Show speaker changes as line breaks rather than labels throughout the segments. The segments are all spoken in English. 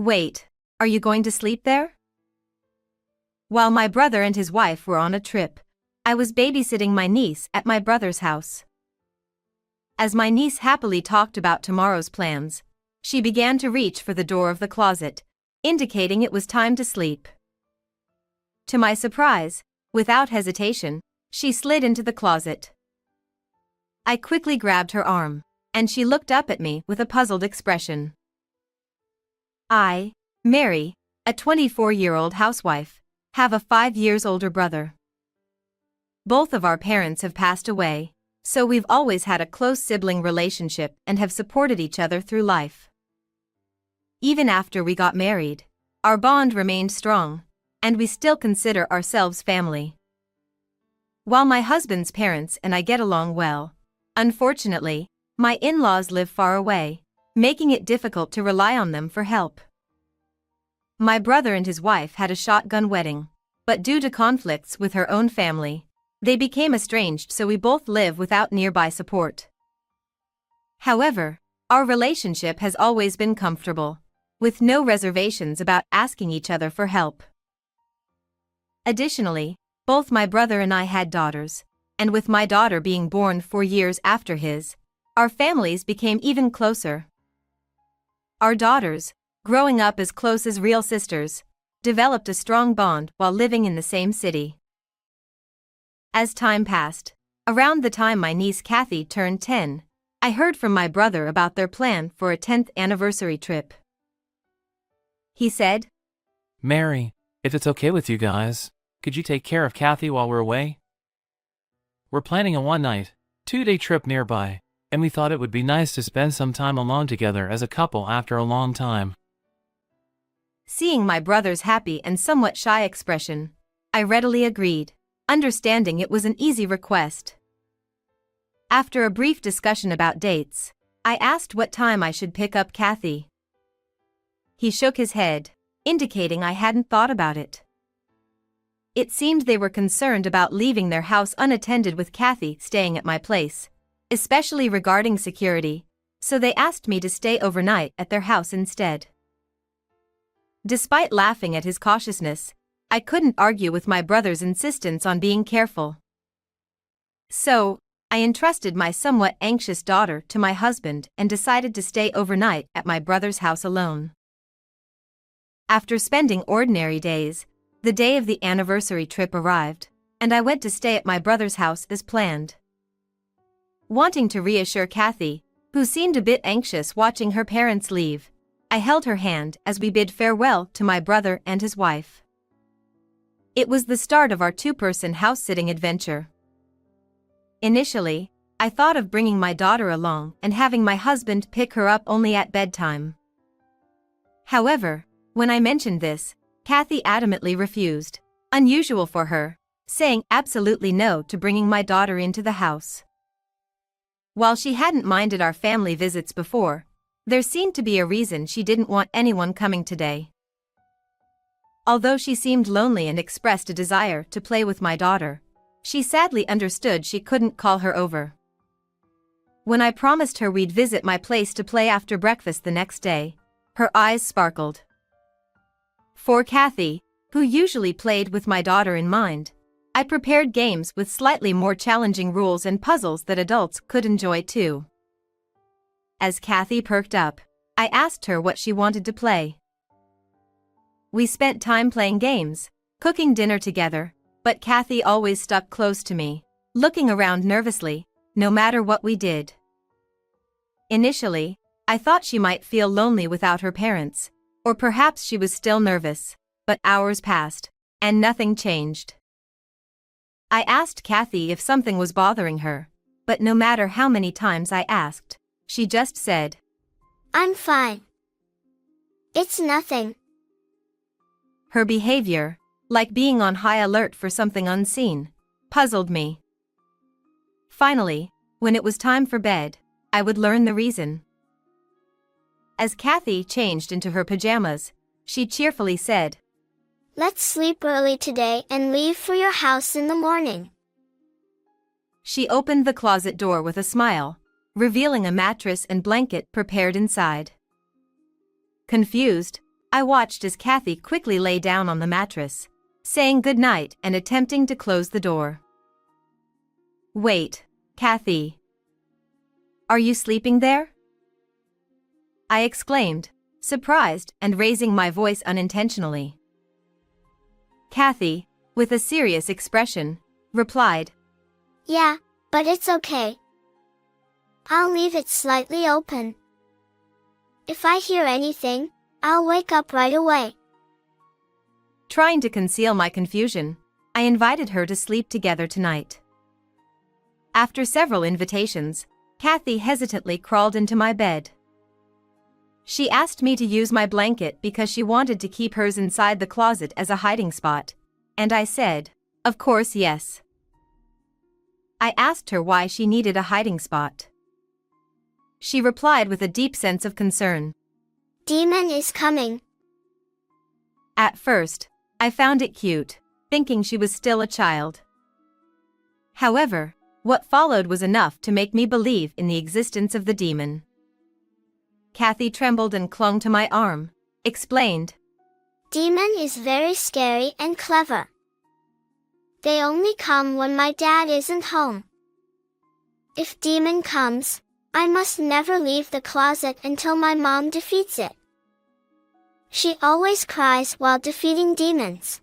Wait, are you going to sleep there? While my brother and his wife were on a trip, I was babysitting my niece at my brother's house. As my niece happily talked about tomorrow's plans, she began to reach for the door of the closet, indicating it was time to sleep. To my surprise, without hesitation, she slid into the closet. I quickly grabbed her arm, and she looked up at me with a puzzled expression. I, Mary, a 24-year-old housewife, have a 5 years older brother. Both of our parents have passed away, so we've always had a close sibling relationship and have supported each other through life. Even after we got married, our bond remained strong, and we still consider ourselves family. While my husband's parents and I get along well, unfortunately, my in-laws live far away, making it difficult to rely on them for help. My brother and his wife had a shotgun wedding, but due to conflicts with her own family, they became estranged, so we both live without nearby support. However, our relationship has always been comfortable, with no reservations about asking each other for help. Additionally, both my brother and I had daughters, and with my daughter being born 4 years after his, our families became even closer. Our daughters, growing up as close as real sisters, developed a strong bond while living in the same city. As time passed, around the time my niece Kathy turned 10, I heard from my brother about their plan for a 10th anniversary trip. He said,
"Mary, if it's okay with you guys, could you take care of Kathy while we're away? We're planning a one-night, 2-day trip nearby, and we thought it would be nice to spend some time alone together as a couple after a long time."
Seeing my brother's happy and somewhat shy expression, I readily agreed, understanding it was an easy request. After a brief discussion about dates, I asked what time I should pick up Kathy. He shook his head, indicating I hadn't thought about it. It seemed they were concerned about leaving their house unattended with Kathy staying at my place, especially regarding security, so they asked me to stay overnight at their house instead. Despite laughing at his cautiousness, I couldn't argue with my brother's insistence on being careful. So, I entrusted my somewhat anxious daughter to my husband and decided to stay overnight at my brother's house alone. After spending ordinary days, the day of the anniversary trip arrived, and I went to stay at my brother's house as planned. Wanting to reassure Kathy, who seemed a bit anxious watching her parents leave, I held her hand as we bid farewell to my brother and his wife. It was the start of our 2-person house-sitting adventure. Initially, I thought of bringing my daughter along and having my husband pick her up only at bedtime. However, when I mentioned this, Kathy adamantly refused, unusual for her, saying absolutely no to bringing my daughter into the house. While she hadn't minded our family visits before, there seemed to be a reason she didn't want anyone coming today. Although she seemed lonely and expressed a desire to play with my daughter, she sadly understood she couldn't call her over. When I promised her we'd visit my place to play after breakfast the next day, her eyes sparkled. For Kathy, who usually played with my daughter in mind, I prepared games with slightly more challenging rules and puzzles that adults could enjoy too. As Kathy perked up, I asked her what she wanted to play. We spent time playing games, cooking dinner together, but Kathy always stuck close to me, looking around nervously, no matter what we did. Initially, I thought she might feel lonely without her parents, or perhaps she was still nervous, but hours passed, and nothing changed. I asked Kathy if something was bothering her, but no matter how many times I asked, she just said,
"I'm fine. It's nothing."
Her behavior, like being on high alert for something unseen, puzzled me. Finally, when it was time for bed, I would learn the reason. As Kathy changed into her pajamas, she cheerfully said,
"Let's sleep early today and leave for your house in the morning."
She opened the closet door with a smile, revealing a mattress and blanket prepared inside. Confused, I watched as Kathy quickly lay down on the mattress, saying goodnight and attempting to close the door. "Wait, Kathy. Are you sleeping there?" I exclaimed, surprised and raising my voice unintentionally. Kathy, with a serious expression, replied,
Yeah, but it's okay. I'll leave it slightly open. If I hear anything, I'll wake up right away.
Trying to conceal my confusion, I invited her to sleep together tonight. After several invitations, Kathy hesitantly crawled into my bed. She asked me to use my blanket because she wanted to keep hers inside the closet as a hiding spot, and I said, of course yes. I asked her why she needed a hiding spot. She replied with a deep sense of concern.
Demon is coming.
At first, I found it cute, thinking she was still a child. However, what followed was enough to make me believe in the existence of the demon. Kathy trembled and clung to my arm, explained.
Demon is very scary and clever. They only come when my dad isn't home. If demon comes, I must never leave the closet until my mom defeats it. She always cries while defeating demons.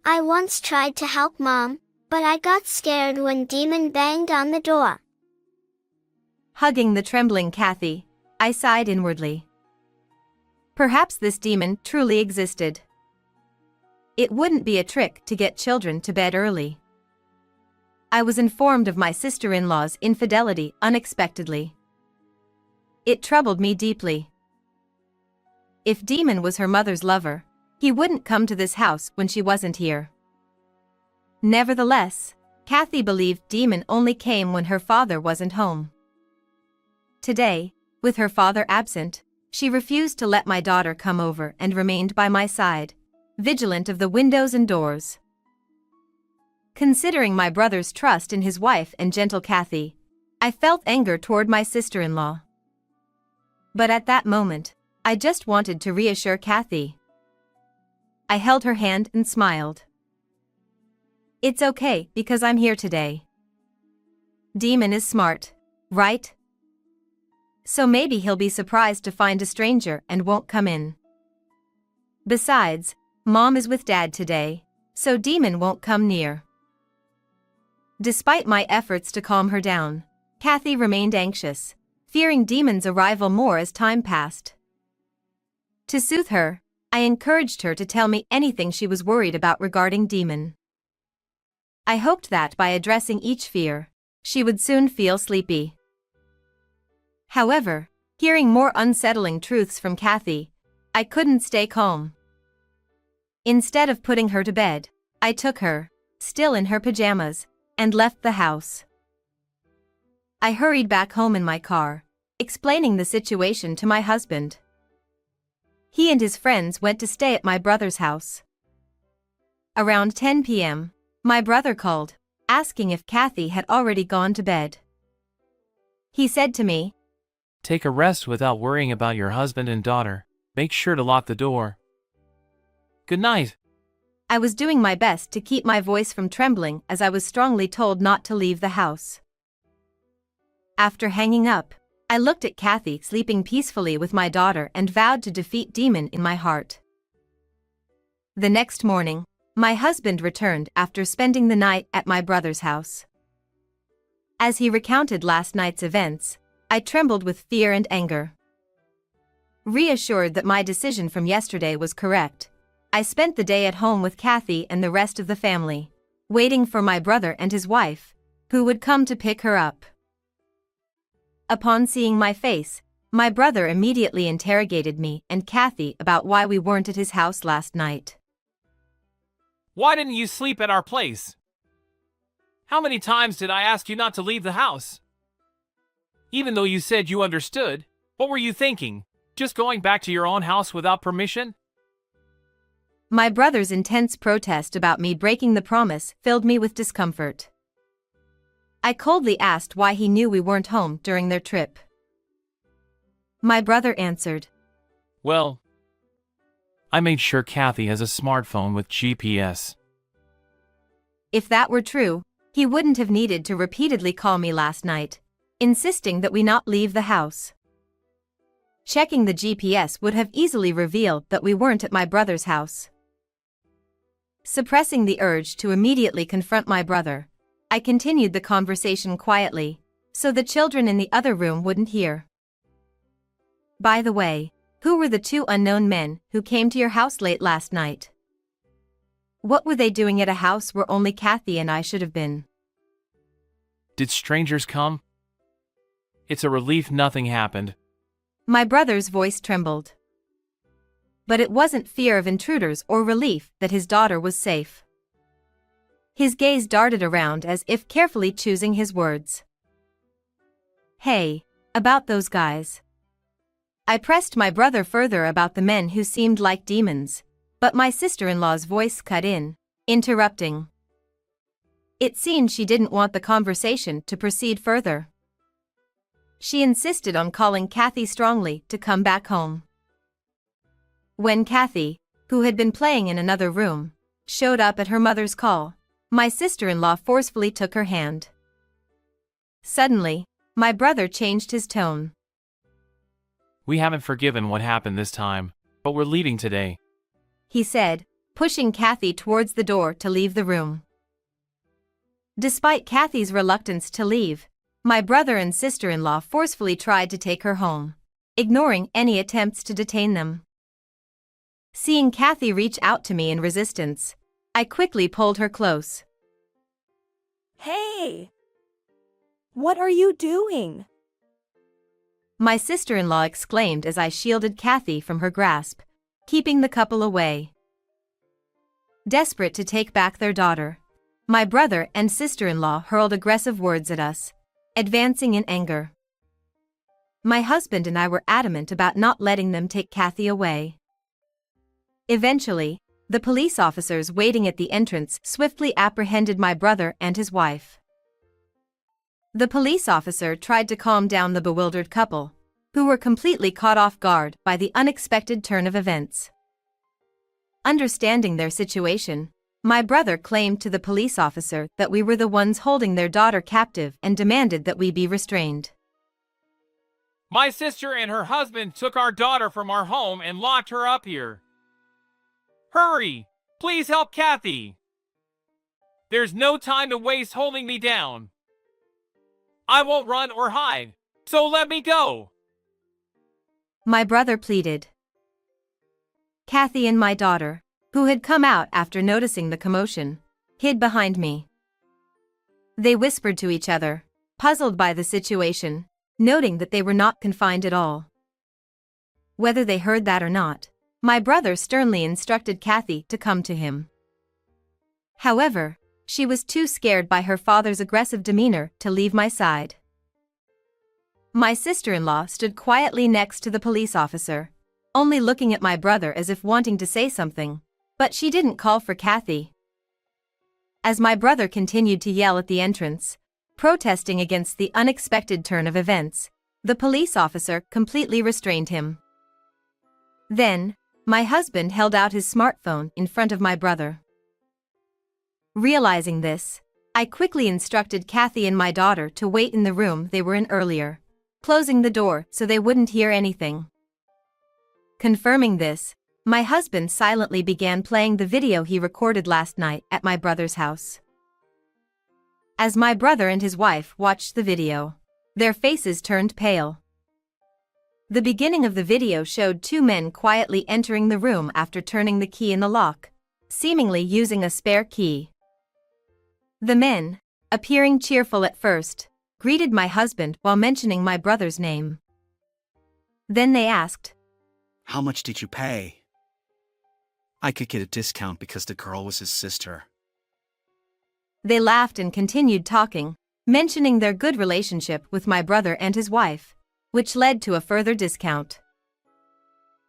I once tried to help mom, but I got scared when demon banged on the door.
Hugging the trembling Kathy, I sighed inwardly. Perhaps this demon truly existed. It wouldn't be a trick to get children to bed early. I was informed of my sister-in-law's infidelity unexpectedly. It troubled me deeply. If Demon was her mother's lover, he wouldn't come to this house when she wasn't here. Nevertheless, Kathy believed Demon only came when her father wasn't home. Today, with her father absent, she refused to let my daughter come over and remained by my side, vigilant of the windows and doors. Considering my brother's trust in his wife and gentle Kathy, I felt anger toward my sister-in-law. But at that moment, I just wanted to reassure Kathy. I held her hand and smiled. It's okay because I'm here today. Demon is smart, right? So maybe he'll be surprised to find a stranger and won't come in. Besides, Mom is with Dad today, so Demon won't come near. Despite my efforts to calm her down, Kathy remained anxious, fearing Demon's arrival more as time passed. To soothe her, I encouraged her to tell me anything she was worried about regarding Demon. I hoped that by addressing each fear, she would soon feel sleepy. However, hearing more unsettling truths from Kathy, I couldn't stay calm. Instead of putting her to bed, I took her, still in her pajamas, and left the house. I hurried back home in my car, explaining the situation to my husband. He and his friends went to stay at my brother's house. Around 10 p.m., my brother called, asking if Kathy had already gone to bed. He said to me,
Take a rest without worrying about your husband and daughter. Make sure to lock the door. Good night.
I was doing my best to keep my voice from trembling as I was strongly told not to leave the house. After hanging up, I looked at Kathy sleeping peacefully with my daughter and vowed to defeat Demon in my heart. The next morning, my husband returned after spending the night at my brother's house. As he recounted last night's events, I trembled with fear and anger. Reassured that my decision from yesterday was correct, I spent the day at home with Kathy and the rest of the family, waiting for my brother and his wife, who would come to pick her up. Upon seeing my face, my brother immediately interrogated me and Kathy about why we weren't at his house last night.
Why didn't you sleep at our place? How many times did I ask you not to leave the house? Even though you said you understood, what were you thinking? Just going back to your own house without permission?
My brother's intense protest about me breaking the promise filled me with discomfort. I coldly asked why he knew we weren't home during their trip. My brother answered,
Well, I made sure Kathy has a smartphone with GPS.
If that were true, he wouldn't have needed to repeatedly call me last night, insisting that we not leave the house. Checking the GPS would have easily revealed that we weren't at my brother's house. Suppressing the urge to immediately confront my brother, I continued the conversation quietly, so the children in the other room wouldn't hear. By the way, who were the two unknown men who came to your house late last night? What were they doing at a house where only Kathy and I should have been?
Did strangers come? It's a relief nothing happened.
My brother's voice trembled. But it wasn't fear of intruders or relief that his daughter was safe. His gaze darted around as if carefully choosing his words. Hey, about those guys. I pressed my brother further about the men who seemed like demons, but my sister-in-law's voice cut in, interrupting. It seemed she didn't want the conversation to proceed further. She insisted on calling Kathy strongly to come back home. When Kathy, who had been playing in another room, showed up at her mother's call, my sister-in-law forcefully took her hand. Suddenly, my brother changed his tone.
We haven't forgiven what happened this time, but we're leaving today,
he said, pushing Kathy towards the door to leave the room. Despite Kathy's reluctance to leave, my brother and sister-in-law forcefully tried to take her home, ignoring any attempts to detain them. Seeing Kathy reach out to me in resistance, I quickly pulled her close.
Hey! What are you doing?
My sister-in-law exclaimed as I shielded Kathy from her grasp, keeping the couple away. Desperate to take back their daughter, my brother and sister-in-law hurled aggressive words at us, advancing in anger. My husband and I were adamant about not letting them take Kathy away. Eventually, the police officers waiting at the entrance swiftly apprehended my brother and his wife. The police officer tried to calm down the bewildered couple, who were completely caught off guard by the unexpected turn of events. Understanding their situation, my brother claimed to the police officer that we were the ones holding their daughter captive and demanded that we be restrained.
My sister and her husband took our daughter from our home and locked her up here. Hurry! Please help Kathy! There's no time to waste holding me down. I won't run or hide, so let me go!
My brother pleaded. Kathy and my daughter, who had come out after noticing the commotion, hid behind me. They whispered to each other, puzzled by the situation, noting that they were not confined at all. Whether they heard that or not, my brother sternly instructed Kathy to come to him. However, she was too scared by her father's aggressive demeanor to leave my side. My sister-in-law stood quietly next to the police officer, only looking at my brother as if wanting to say something, but she didn't call for Kathy. As my brother continued to yell at the entrance, protesting against the unexpected turn of events, the police officer completely restrained him. Then, my husband held out his smartphone in front of my brother. Realizing this, I quickly instructed Kathy and my daughter to wait in the room they were in earlier, closing the door so they wouldn't hear anything. Confirming this, my husband silently began playing the video he recorded last night at my brother's house. As my brother and his wife watched the video, their faces turned pale. The beginning of the video showed two men quietly entering the room after turning the key in the lock, seemingly using a spare key. The men, appearing cheerful at first, greeted my husband while mentioning my brother's name. Then they asked,
"How much did you pay?" "I could get a discount because the girl was his sister."
They laughed and continued talking, mentioning their good relationship with my brother and his wife, which led to a further discount.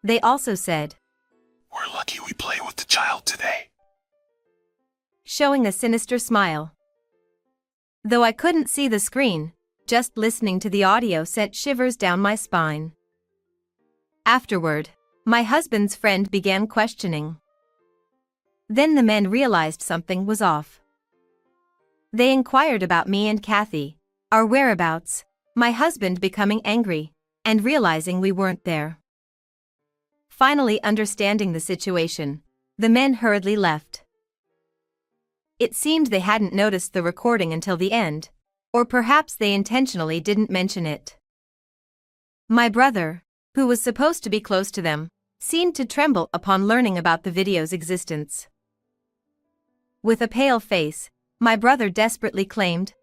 They also said,
"We're lucky we play with the child today,"
showing a sinister smile. Though I couldn't see the screen, just listening to the audio sent shivers down my spine. Afterward, My husband's friend began questioning. Then the men realized something was off. They inquired about me and Kathy, our whereabouts, my husband becoming angry, and realizing we weren't there. Finally understanding the situation, the men hurriedly left. It seemed they hadn't noticed the recording until the end, or perhaps they intentionally didn't mention it. My brother, who was supposed to be close to them, seemed to tremble upon learning about the video's existence. With a pale face, my brother desperately claimed,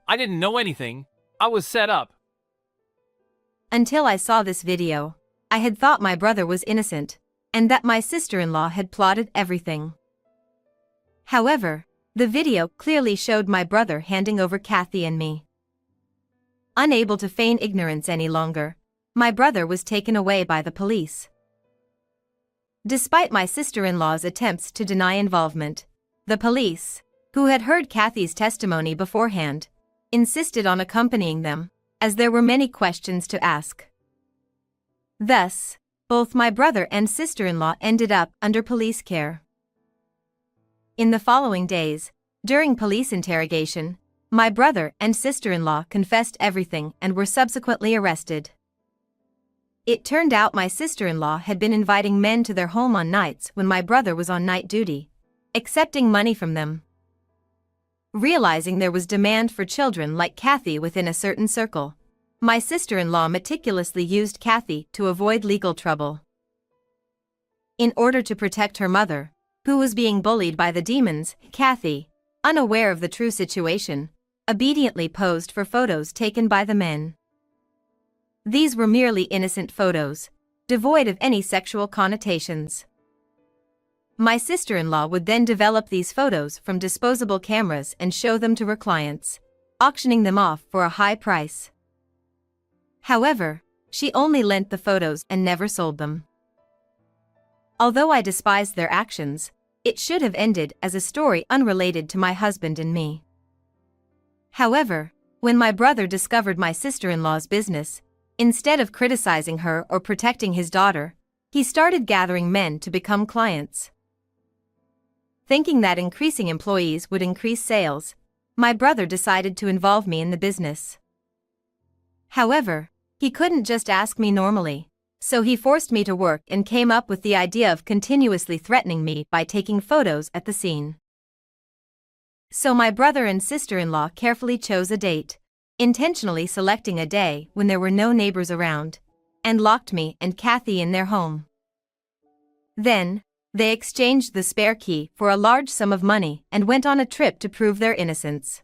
I didn't know anything. I was set up.
Until I saw this video, I had thought my brother was innocent, and that my sister-in-law had plotted everything. However, the video clearly showed my brother handing over Kathy and me. Unable to feign ignorance any longer, my brother was taken away by the police. Despite my sister-in-law's attempts to deny involvement, the police, who had heard Kathy's testimony beforehand, insisted on accompanying them, as there were many questions to ask. Thus, both my brother and sister-in-law ended up under police care. In the following days, during police interrogation, my brother and sister-in-law confessed everything and were subsequently arrested. It turned out my sister-in-law had been inviting men to their home on nights when my brother was on night duty, accepting money from them. Realizing there was demand for children like Kathy within a certain circle, my sister-in-law meticulously used Kathy to avoid legal trouble. In order to protect her mother, who was being bullied by the demons, Kathy, unaware of the true situation, obediently posed for photos taken by the men. These were merely innocent photos, devoid of any sexual connotations. My sister-in-law would then develop these photos from disposable cameras and show them to her clients, auctioning them off for a high price. However, she only lent the photos and never sold them. Although I despised their actions, it should have ended as a story unrelated to my husband and me. However, when my brother discovered my sister-in-law's business, instead of criticizing her or protecting his daughter, he started gathering men to become clients. Thinking that increasing employees would increase sales, my brother decided to involve me in the business. However, he couldn't just ask me normally, so he forced me to work and came up with the idea of continuously threatening me by taking photos at the scene. So my brother and sister-in-law carefully chose a date, intentionally selecting a day when there were no neighbors around, and locked me and Kathy in their home. Then, they exchanged the spare key for a large sum of money and went on a trip to prove their innocence.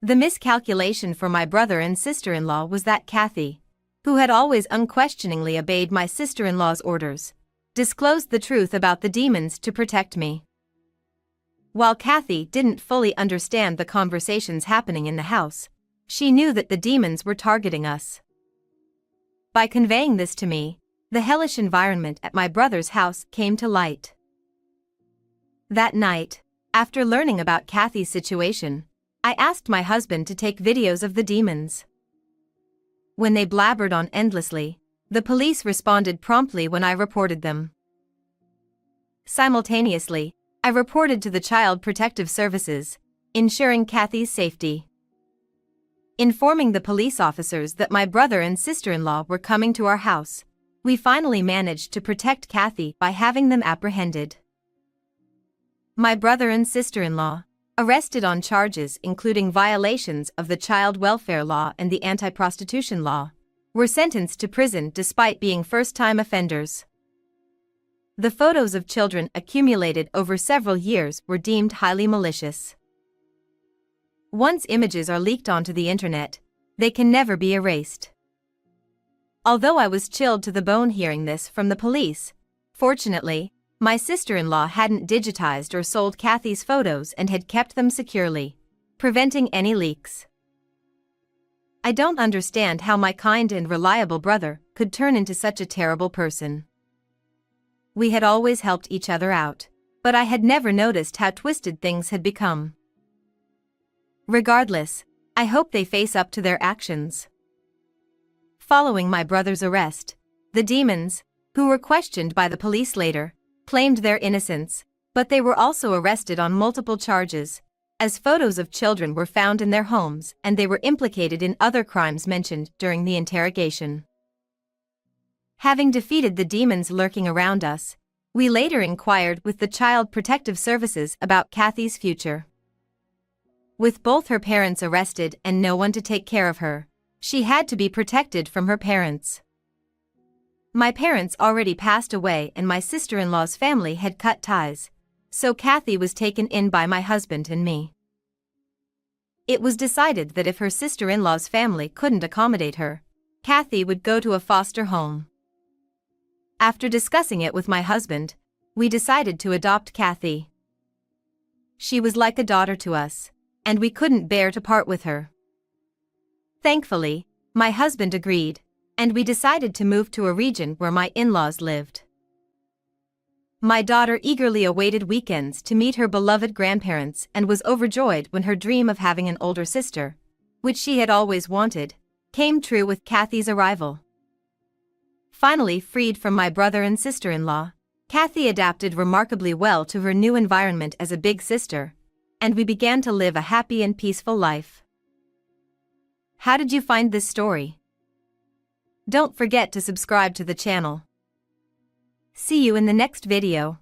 The miscalculation for my brother and sister-in-law was that Kathy, who had always unquestioningly obeyed my sister-in-law's orders, disclosed the truth about the demons to protect me. While Kathy didn't fully understand the conversations happening in the house, she knew that the demons were targeting us. By conveying this to me, the hellish environment at my brother's house came to light. That night, after learning about Kathy's situation, I asked my husband to take videos of the demons. When they blabbered on endlessly, the police responded promptly when I reported them. Simultaneously, I reported to the Child Protective Services, ensuring Kathy's safety. Informing the police officers that my brother and sister-in-law were coming to our house, we finally managed to protect Kathy by having them apprehended. My brother and sister-in-law, arrested on charges including violations of the child welfare law and the anti-prostitution law, were sentenced to prison despite being first-time offenders. The photos of children accumulated over several years were deemed highly malicious. Once images are leaked onto the internet, they can never be erased. Although I was chilled to the bone hearing this from the police, fortunately, my sister-in-law hadn't digitized or sold Kathy's photos and had kept them securely, preventing any leaks. I don't understand how my kind and reliable brother could turn into such a terrible person. We had always helped each other out, but I had never noticed how twisted things had become. Regardless, I hope they face up to their actions. Following my brother's arrest, the demons, who were questioned by the police later, claimed their innocence, but they were also arrested on multiple charges, as photos of children were found in their homes and they were implicated in other crimes mentioned during the interrogation. Having defeated the demons lurking around us, we later inquired with the Child Protective Services about Kathy's future. With both her parents arrested and no one to take care of her, she had to be protected from her parents. My parents already passed away and my sister-in-law's family had cut ties, so Kathy was taken in by my husband and me. It was decided that if her sister-in-law's family couldn't accommodate her, Kathy would go to a foster home. After discussing it with my husband, we decided to adopt Kathy. She was like a daughter to us, and we couldn't bear to part with her. Thankfully, my husband agreed, and we decided to move to a region where my in-laws lived. My daughter eagerly awaited weekends to meet her beloved grandparents and was overjoyed when her dream of having an older sister, which she had always wanted, came true with Kathy's arrival. Finally freed from my brother and sister-in-law, Kathy adapted remarkably well to her new environment as a big sister, and we began to live a happy and peaceful life. How did you find this story? Don't forget to subscribe to the channel. See you in the next video.